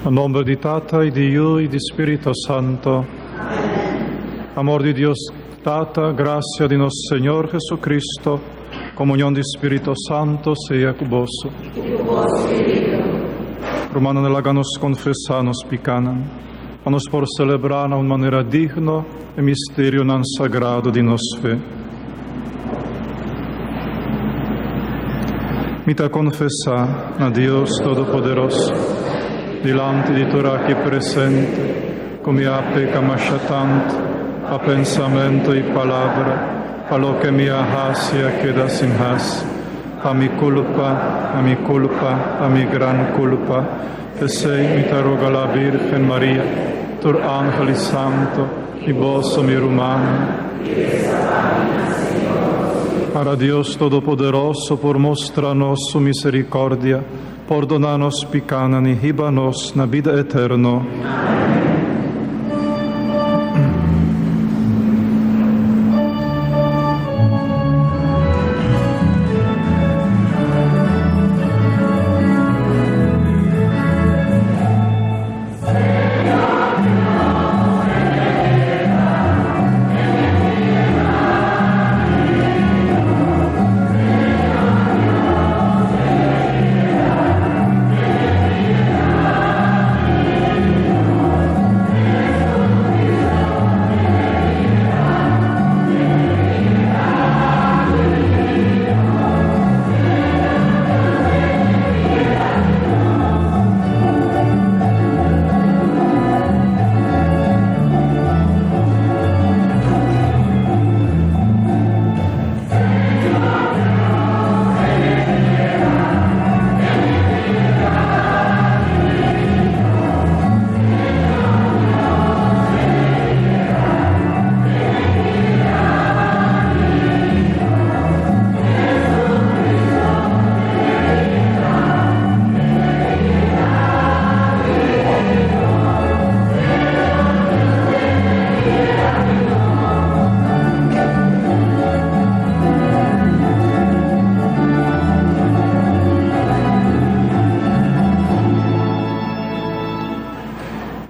A nombre di Tata e di Io e di Spirito Santo. Amor de Dios Tata, gracia de nuestro Señor Jesucristo, comunión de Espíritu Santo sea con vos. Romano nell'aganos confessanos picanan, a nos por celebrar una manera digna el misterio nan sagrado de nos fe. Mita confessa a Dios Todopoderoso, delante di tu aquí presente, come a peca machatante, a pensamento e palabra, a lo que me ahasia queda sin has, a mi culpa, a mi gran culpa, que sei mi te roga la Virgen María, tur ángel y santo, y vos mi humano. Para Dios Todopoderoso, por mostrarnos su misericordia, perdonarnos picanan y híbanos na vida eterno.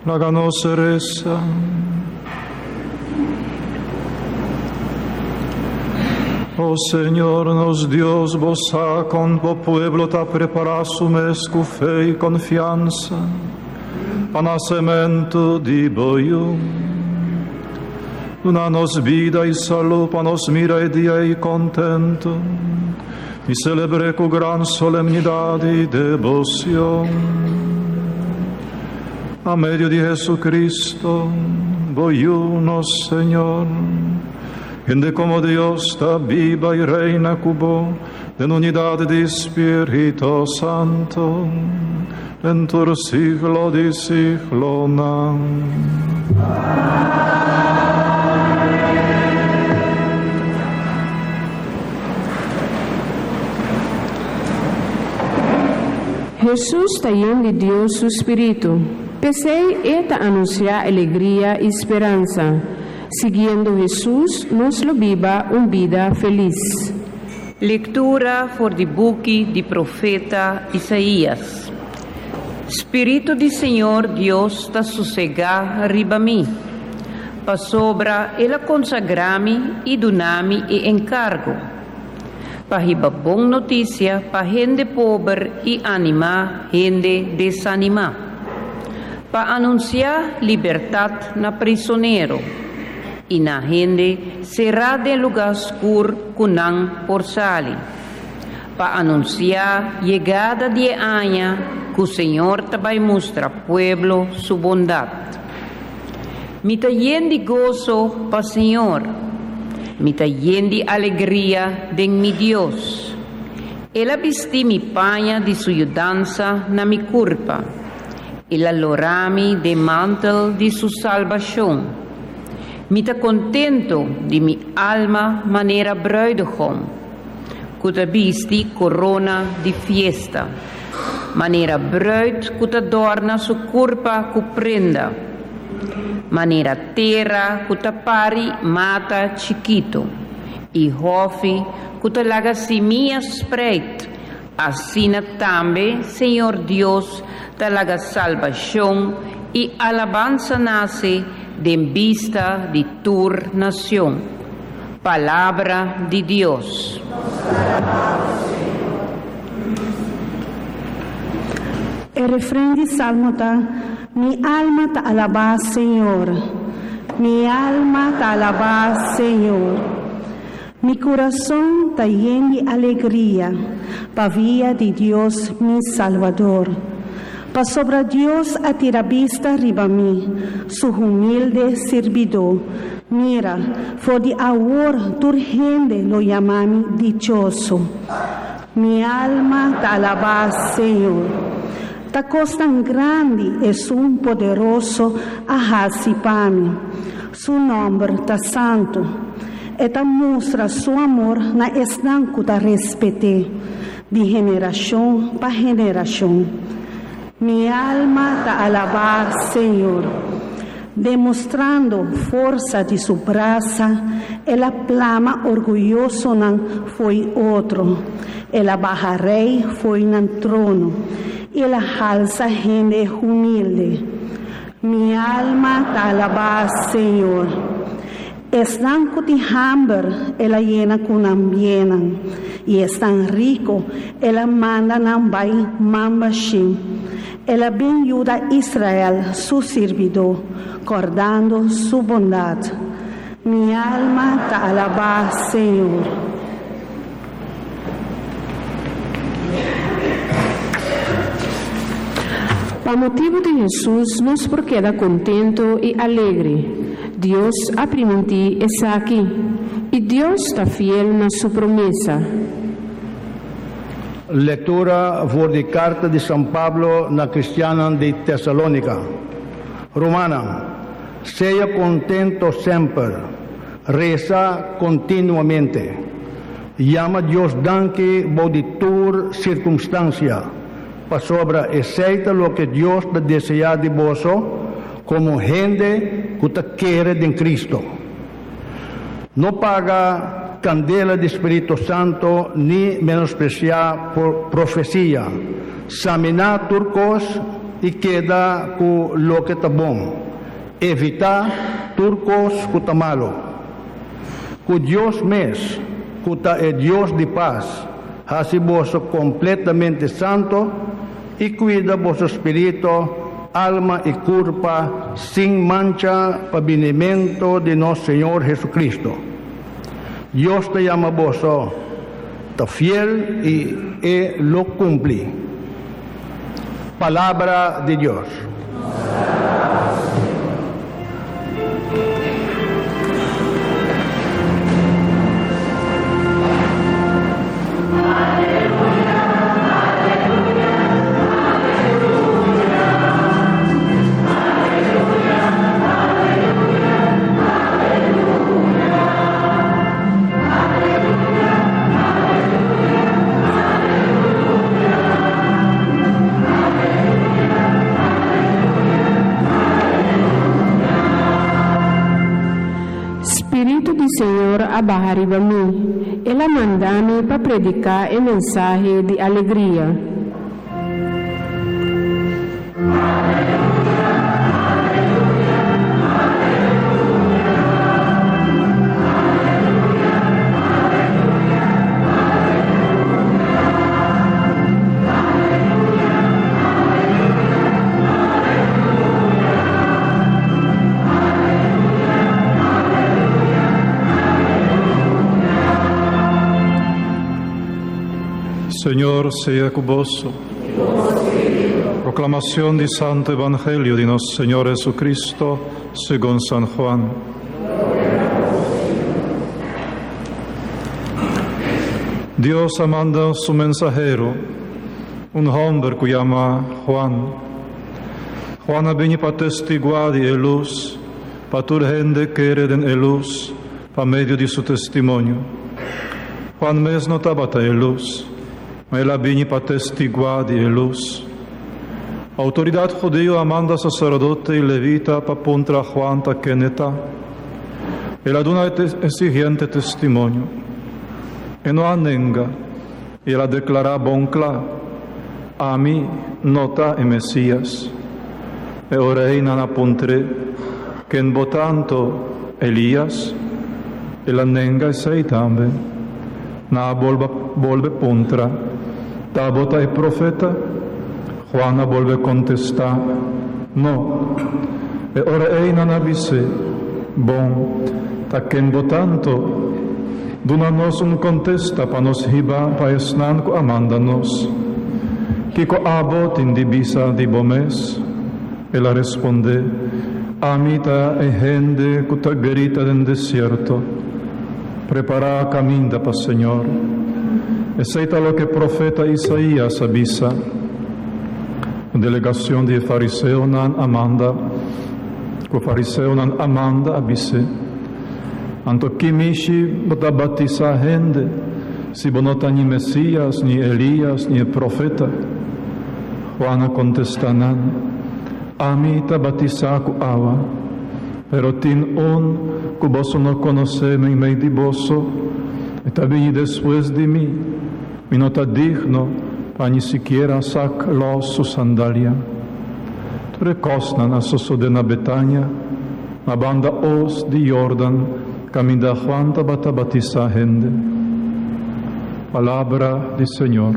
Háganos reza. Oh Señor, nos Dios, vos con vos pueblo ta prepara su mes con fe y confianza, a nacimiento di boyu. Danos vida y salud, pa nos mira y día y contento, y celebre con gran solemnidad y devoción. A medio de Jesucristo, voyunos, Señor, gente como Dios está viva y reina cubo, en unidad de Espíritu Santo, en tu siglo de siglo. Jesús está lleno de Dios su Espíritu. Pensei esta anunciar alegría y esperanza. Siguiendo Jesús, nos lo viva una vida feliz. Lectura for the book di profeta Isaías. Espírito do Senhor Deus está sossegado riba mim, para sobra ela consagrar-me e donar-me e encargo, para riba bom notícia para gente pobre e animar gente desanimar, para anunciar liberdade na prisioneiro e na gente será de lugar escuro kunang por sali, para anunciar chegada de año que o Senhor também mostra pueblo su bondade. Me tá lleno de gozo para o Senhor, me tá lleno de alegria de mi Deus. Ela vesti mi panha de sua dança na mi culpa, ela lorami de mantel de sua salvação. Me tá contento de mi alma maneira bruidegom, que tá vesti corona de fiesta, maneira bruid que tá adorna sua culpa com prenda, maneira terra que tá pari mata chiquito, e hofe que tá laga semia spreid, Assim também, Senhor Deus, da la salvação e alabança nasce de vista de tua nação. Palavra de Deus. El refrán de Salmo está: mi alma te alaba, Señor. Mi alma te alaba, Señor. Mi corazón está lleno de alegría, pa vía de Dios mi Salvador. Pa sobre Dios a tira vista arriba mí, su humilde servidor. Mira, for de ahora tu gente lo llaman dichoso. Mi alma te alaba, Señor. Ta cosa tan grande es un poderoso ahasipami. Su nombre está santo. Esta mostra su amor na estanco da respete, de generación para generación. Mi alma te alaba, Señor, demostrando fuerza de su braza, el plama orgulloso não foi outro, el baja rey foi no trono, y la alza gente humilde. Mi alma te alaba, Señor. Están con hambre, ela llena con ambiente, y es tan rico, ela manda nambai mambashim. Ela ben ayuda a Israel, su servidor, acordando su bondad. Mi alma te alaba, Señor. Por motivo de Jesús, nos queda contento y alegre. Dios ha prometido está aquí, y Dios está fiel en su promesa. Lectura voor de carta de San Pablo na cristiana de Tesalónica. Romana, sea contento siempre, reza continuamente. Llama Dios danke por de tu circunstancia, para sobre aceita lo que Dios te desea de vosotros, como gente que te quiere en Cristo. No paga candela de Espíritu Santo ni menospreciar por profecía. Examinar turcos y queda con lo que está bueno. Evitar turcos que está malo. Que Dios mes, que está el Dios de paz, hace vos completamente santo y cuida vuestro espíritu, alma y cuerpo sin mancha para benimento de nuestro Señor Jesucristo. Dios te llama vos, está fiel y lo cumple. Palabra de Dios. Senhor abarra arriba mim, ela manda-me para predicar o mensaje de alegria. Señor sea con vos. Proclamación del Santo Evangelio de nuestro Señor Jesucristo según San Juan. Dios ha mandado su mensajero, un hombre que llama Juan. Juan ha venido para testiguar de luz, para toda gente que cree en luz, para medio de su testimonio. Juan mesmo no estaba en luz, mas ela vinha para testiguar de luz. A autoridade judía manda sacerdote e levita para contra Juan ta keneta. Ela dá o seguinte testemunho. E não anenga, e la declara boncla, ami nota e Messias, e orei nan apuntre, che in botanto Elias, e la nenga e sei tambe, na volve puntra, tabota e profeta, Juana volve contesta, no, e orei nan avise, bon, ta che in botanto, Duna nos un contesta pa nos hiba pa esnan ko amanda nos. Kiko abot in dibisa di bomes, e la responde, amita e gente kuta grita den desierto, prepara caminda pa Señor. E seita lo que profeta Isaías avisa, delegación de fariseo nan amanda, ko fariseo nan amanda avise, Anto kimishi bota batisa gente, si bonota ni Mesías, ni Elías, ni profeta. Juana contestanan, amita batisa ku awa, pero tin ku boso no conoce me di boso, e tabi después de mí, mi nota digno, pa ni siquiera sac los su sandalia. Tu recosnan a soso de na Betania, na banda os di Jordan, Caminda Juan tabata batiza gente. Palabra del Señor.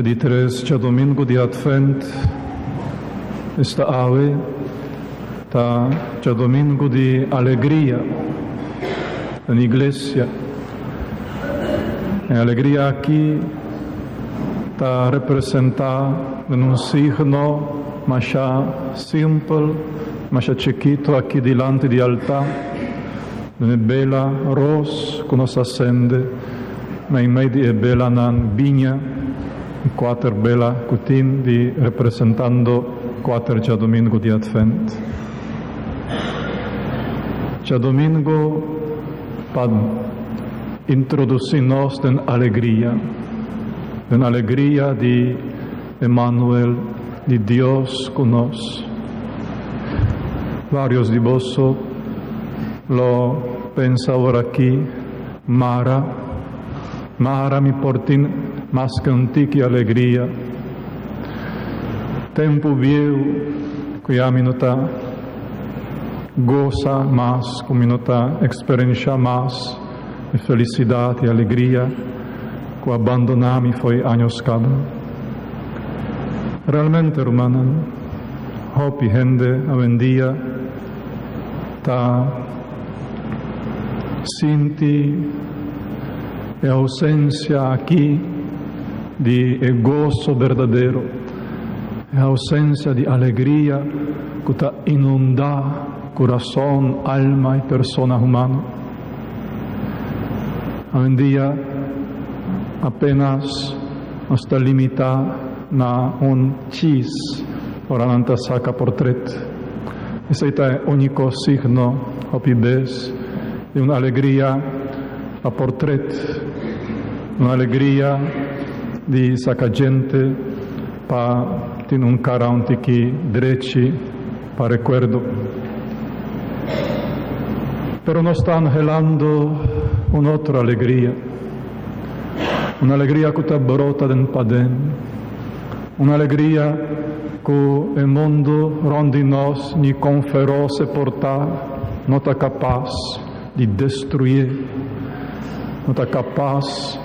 Di tres c'è domingo di Advent, esta ave, c'è domingo di allegria. En iglesia, en alegría aquí está representada en un signo más simple, más chiquito aquí delante del altar, una bella rosa que nos ascende, en medio de bella nan viña, cuatro bella cutin di representando cuatro già domingo di Advent. Già domingo para introducirnos en alegría de Emmanuel, de Dios con nos. Varios de vosotros lo pensan ahora aquí, Mara mi portin más que antica alegría. Tempo viejo que a minuta goza más, comunidad, experiencia más de felicidad y alegría que abandonami fue años cabo. Realmente, hermana, hopi gente avendía ta sinti e ausencia aquí de gozo verdadero, e ausencia de alegría que ta inunda corazón, alma y persona humana. Hoy en día apenas está limitada a un chis para no saca portret. Ese es el único signo, opibes, de una alegría a portret, una alegría de saca gente para tener un cara un tiqui derechi para recuerdo. Pero nos está angelando una otra alegría, una alegría que está brota del padén, una alegría que el mundo ronde nos ni con feroz portar, no está capaz de destruir, no está capaz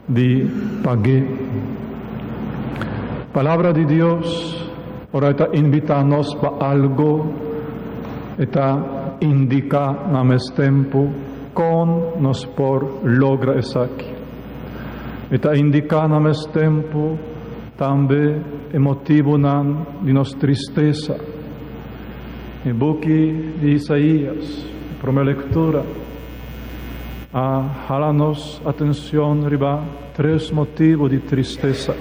de pagar. Palabra de Dios ahora está invitándonos para algo, está indica na mes tempo con nos por logra esaki. Está indica na mes tempo tambe emotivo nan di nos tristeza. E buki di Isaías, prome lectura, jalanos atención riba tres motivos de tristeza.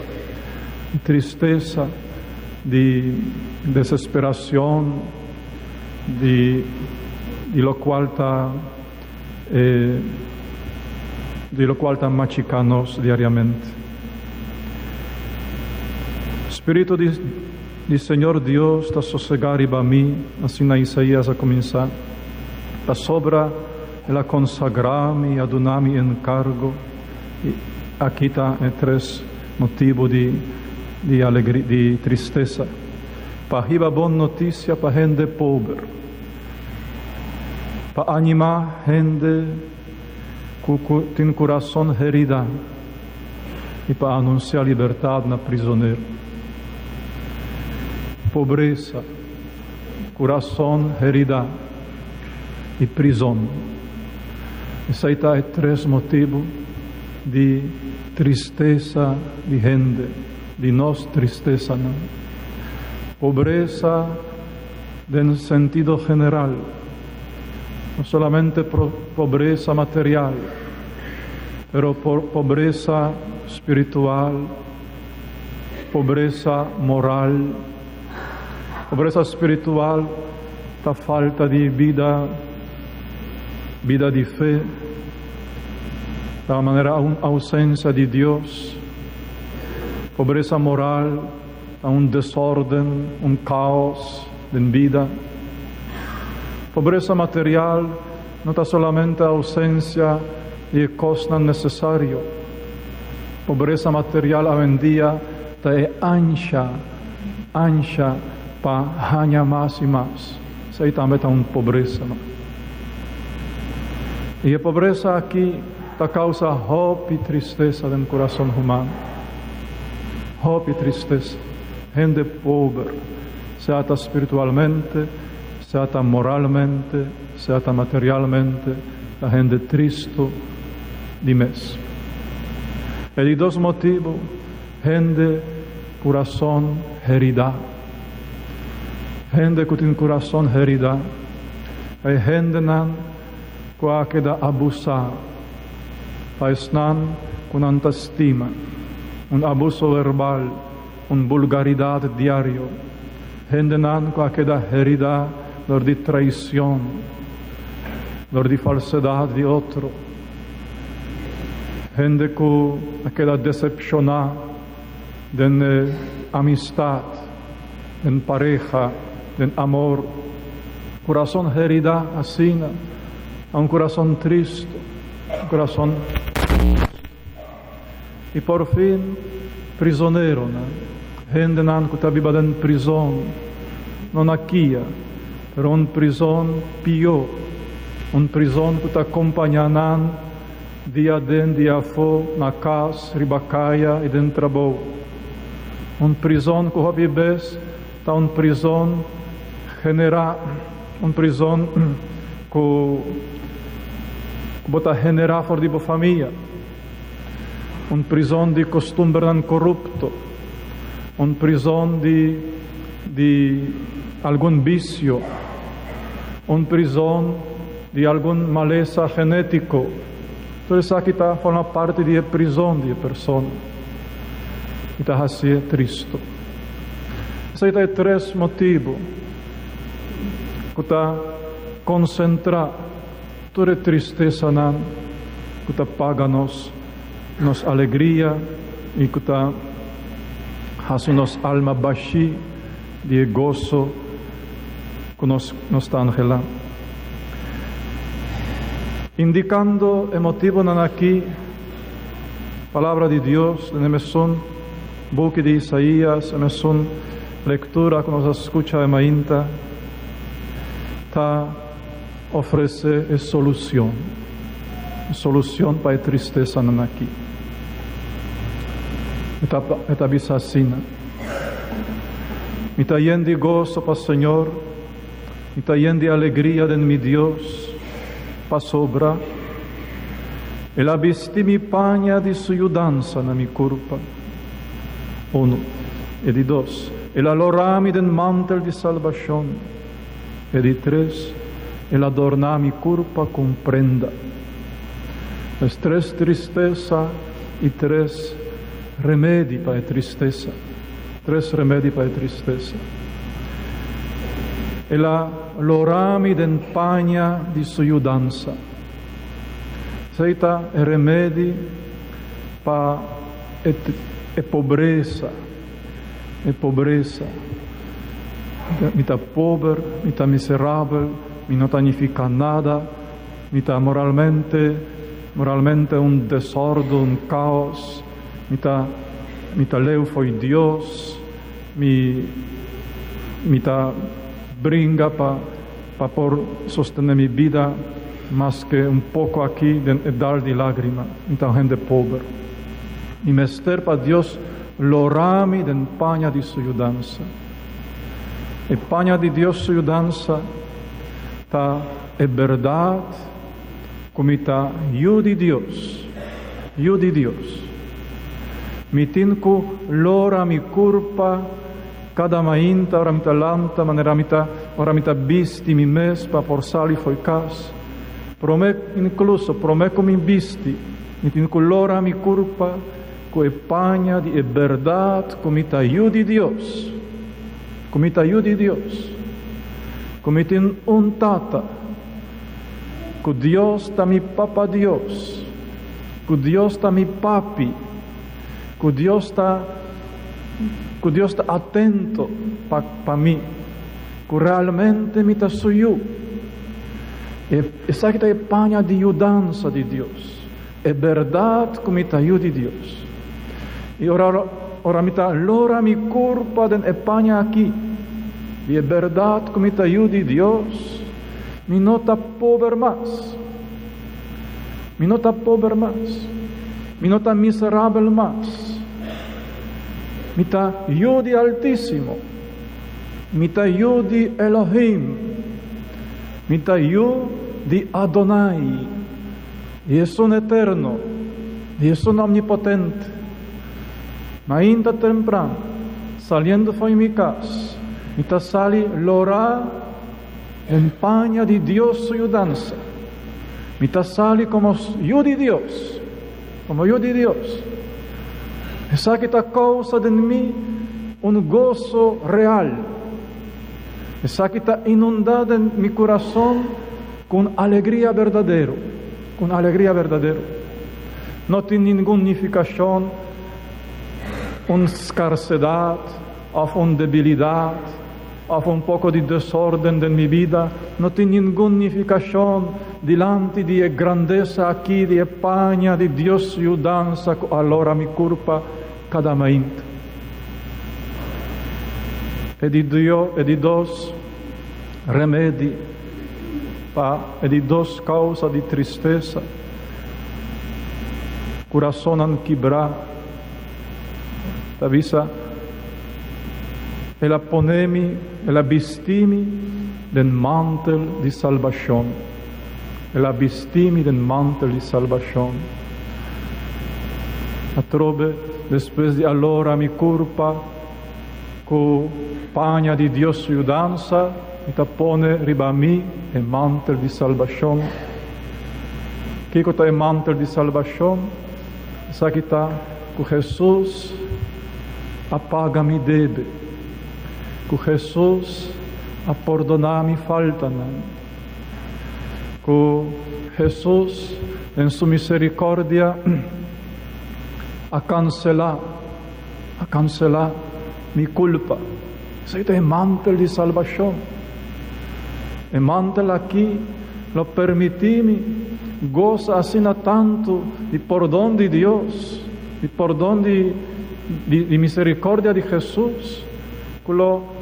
Tristeza, de desesperación, de lo cual está machicanos diariamente. Spirito di Senhor Deus está sossegar riba mim, assim na Isaías a começar, a sobra ela consagrar-me, adunar-me em cargo, e aqui está três motivos de alegria, de tristeza. Para riba boa notícia para gente pobre, para animar gente que tem coração herido e para anunciar liberdade na prisioneiro. Pobreza, coração herido e prisão. Isso aí é três motivos de tristeza de gente, de nós tristeza não. Pobreza en sentido general, no solamente pobreza material, pero pobreza espiritual, pobreza moral. Pobreza espiritual, la falta de vida de fe, la manera ausencia de Dios. Pobreza moral, un desorden, un caos en vida. Pobreza material no está solamente ausencia de cosas necesarias. Pobreza material hoy en día es ancha para ganhar más y más. Isso aí também está uma pobreza. Não? E a pobreza aqui causa hope e tristeza no coração humano. Hope e tristeza. Gente pobre, seja espiritualmente, seja moralmente, seja materialmente, a gente triste de mês. E de dois motivos, gente coração herido. Gente que tem coração herido, é gente que ha queda abusar, faz com autoestima, abuso verbal, vulgaridade diário, gente que ha queda herida de traição, de falsidade de outro, gente que queda decepcionada de amistad, de pareja, de amor, coração herido assim, um coração triste, um coração. E por fim, prisioneiro, né? Gente que está vivendo em prisão, não aqui, mas uma prisão pior, uma prisão que está acompanhando dia dentro, dia fora, na casa, ribacaia e dentro do trabalho. Uma prisão que vive está uma prisão generar, uma prisão que bota generar fora de família, uma prisão de costume corrupto, uma prisão de algum vício, uma prisão de algum maleza genético. Tudo isso aqui está formando parte de prisão de pessoa. E está assim triste. Isso aí tem três motivos que está concentrado toda a tristeza que está paga nos alegria e que está fazendo nos alma baixa de gozo que nos está angelando. Indicando o motivo aqui, palavra de Deus, en book de Isaías, en leitura que nos escucha de mainta, está oferecer solução para a tristeza aqui. Está bisa assim. Está lleno de gozo para o Senhor, está lleno de alegria de mi Deus, para sobra. Ela vesti mi paña de sua dança na mi corpo. 1. E de 2. Ela lorami den mantel de salvação. E de 3. Ela adorna mi corpo com prenda. As 3 tristeza e 3 remédios para a tristeza. 3 remédios para a tristeza. Ela lorami den paña de sua dança. Seita é remédio para a pobreza, e pobreza. Mi ta pobre, mi ta miserabile, mi non significa nada, mi ta moralmente un desorden, un caos, mi ta leu foi Dios, mi ta bringa pa por sostener mi vida más que un poco aquí e dar di lágrima, mi ta gente pobre. Mi mester pa Dios lo rami den pagna di suyudanza. E pagna di Dios suyudanza ta è verdad come ta io di Dios. Mi tinku lora mi curpa cada mainta ora mi ta lanta ora mi ta bisti mi mes pa porsali foi cas. Incluso promeco mi bisti mi tinku lora mi curpa co e pagna di e verdad come ta io di Dios. Come tin un tata, cu Dios ta mi papa Dios, cu Dios ta mi papi, cu Dios ta attento pa mi, cu realmente mi ta suyu. E sa che ta e pagna di aiutanza di Dios, e verdad come ta aiuti Dios. E ora mi ta lora mi curpa den e pagna aquí. Y es verdad que me te ayude Dios, mi no te pobre más, mi no te miserable más, mi te ayude Altísimo, mi te ayude Elohim, mi te ayude Adonai, y es un eterno, y es un omnipotente. Ainda temprano, saliendo fue mi casa, mi ta sali l'ora en pagna di Dios su ayudanza. Mi ta sali como yo di Dios. E sa che ta causa de mí un gozo real. E sa che ta inundada en mi corazón con alegría verdadero. No tiene ninguna significación, una escasez, o una debilidad, o un poco di desorden en mi vida, no tiene ninguna significación delante di grandeza aquí, di pagna, di Dios ayudanza, allora mi culpa cada momento. E di dos remedi, e di dos causa di tristeza, corazón anquibra, t'avisa, e la ponemi, e la bistimi del mantel di salvación. A trobe, después di allora mi culpa, co pagna di Dios ayudanza, mi ta pone riba mi e mantel di salvación. Che cota è mantel di salvación? Sa che ta, co Jesús apaga mi debe. Que Jesús a perdonar mi falta, que Jesús en su misericordia a cancelar mi culpa. Ese es el mantel de salvación. El mantel aquí lo permitimi, goza así tanto de perdón de Dios, de perdón de misericordia de Jesús, que lo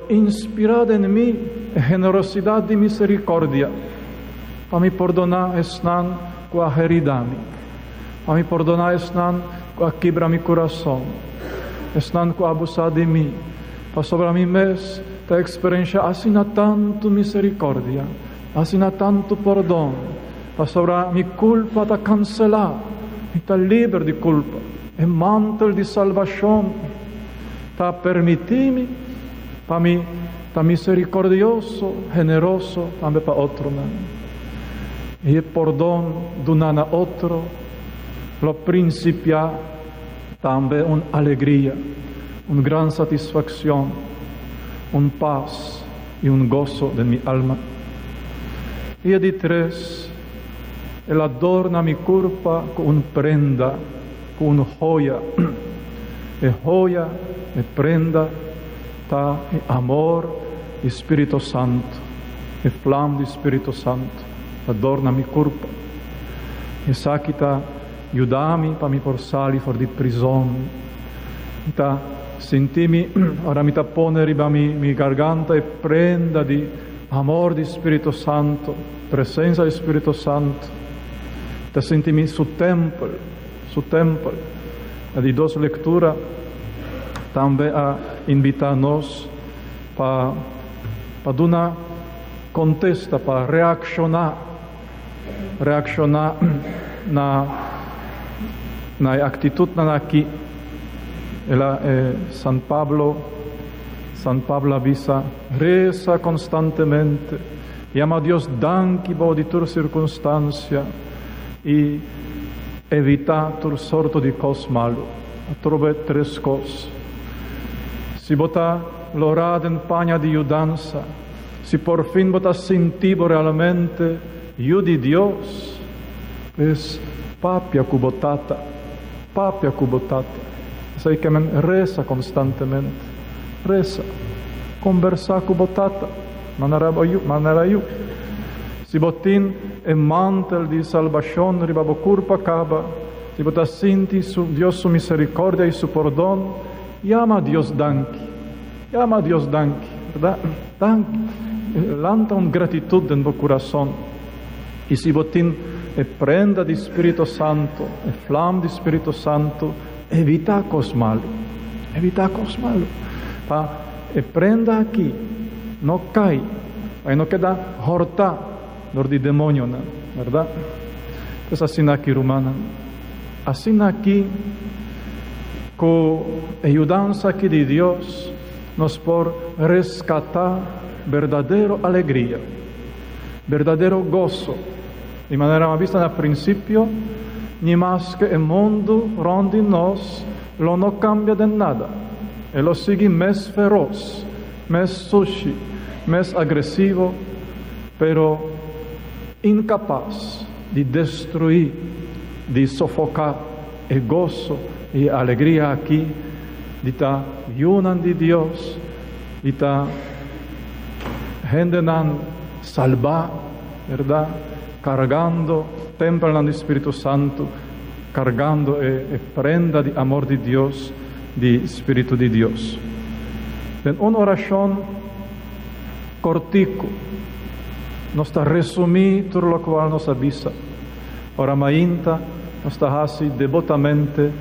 inspirado en mí generosidad de misericordia, para mi perdonar esnan con a heridami, para mi perdonar esnan con a quebra mi corazón, esnan con abusar de mí, para sobre mi mes ta experiencia así tanto misericordia, así tanto perdón, para sobre mi culpa ta cancelar, y ta libre de culpa, el mantel de salvación, ta permitimi, para mí, ta misericordioso, generoso, también para otro. Y el perdón de un otro, lo principia también una alegría, una gran satisfacción, un paz y un gozo de mi alma. Y de tres, él adorna mi culpa con una prenda, con una joya. E joya e prenda ta amor di Spirito Santo, e flam di Spirito Santo, adorna mi corpo, e sakita aiutami pa mi porsali for di prison, ta sentimi, ora mi tappone riba mi garganta e prenda di amor di Spirito Santo, presenza di Spirito Santo, ta sentimi su tempel, di dos lectura, tambe a invitarnos pa una contesta, pa reacciona na actitud na aquí. San Pablo avisa, reza constantemente, llama a Dios danki bo di tur circunstancia y evita tur sorto di cos malo. Trove tres cos. Si bota l'orad en pagna di iudanza, si por fin bota sentivo realmente iu di Dios, es papia cubotata. Sai che men reza constantemente, conversa cubotata, manera io. Si botin e mantel di salvación ribabo curpa caba, si bota sinti su Dios su misericordia y su perdón, llama a Dios danki, ¿verdad? Danki, lanta un gratitud en tu corazón, y si botin e prenda di Spirito Santo, e flam di Spirito Santo, evita cos malo, e prenda aquí, no cae, ahí no queda horta, lor di demonio, ¿verdad? Pues así aquí rumana, así aquí, con ayudanza aquí de Dios, nos por rescatar verdadero alegría, verdadero gozo, de manera más vista al principio, ni más que el mundo rondi nos lo no cambia de nada, e lo sigue más feroz, más sushi, más agresivo, pero incapaz de destruir, de sofocar el gozo y alegría aquí, de ta yunan de Dios, de ta gendenan salva, ¿verdad? Cargando, templando el Espíritu Santo, cargando e prenda di amor di Dios, di Spirito di Dios. En una oración cortico, nos sta resumì tutto lo quale nos avvisa. Ora mainta, nos sta así devotamente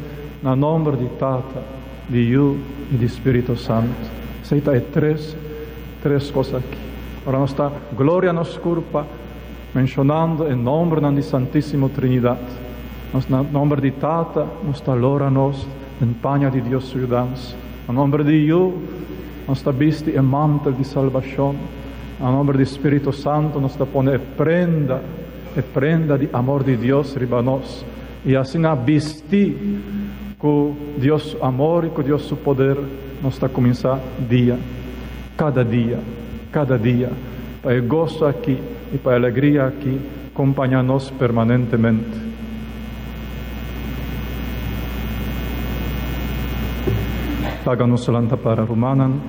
na nombre di Tata, di Iu e di Spirito Santo. Seita è tres cose aquí. Ora nos sta gloria nos curpa, mencionando el nombre de la Santísima Trinidad. En nombre de Tata, nos está l'ora nos, en pagna di Dios su ayudanza. En nombre de Iu, nos está visti el mantel di salvación. En nombre de Spirito Santo, nos está pone prenda di amor di Dios riba nos. Y así na visti con Dios su amor y con Dios su poder, nos está comenzando cada día, para el gozo aquí y para la alegría aquí, acompáñanos permanentemente. Háganos la para Romanan,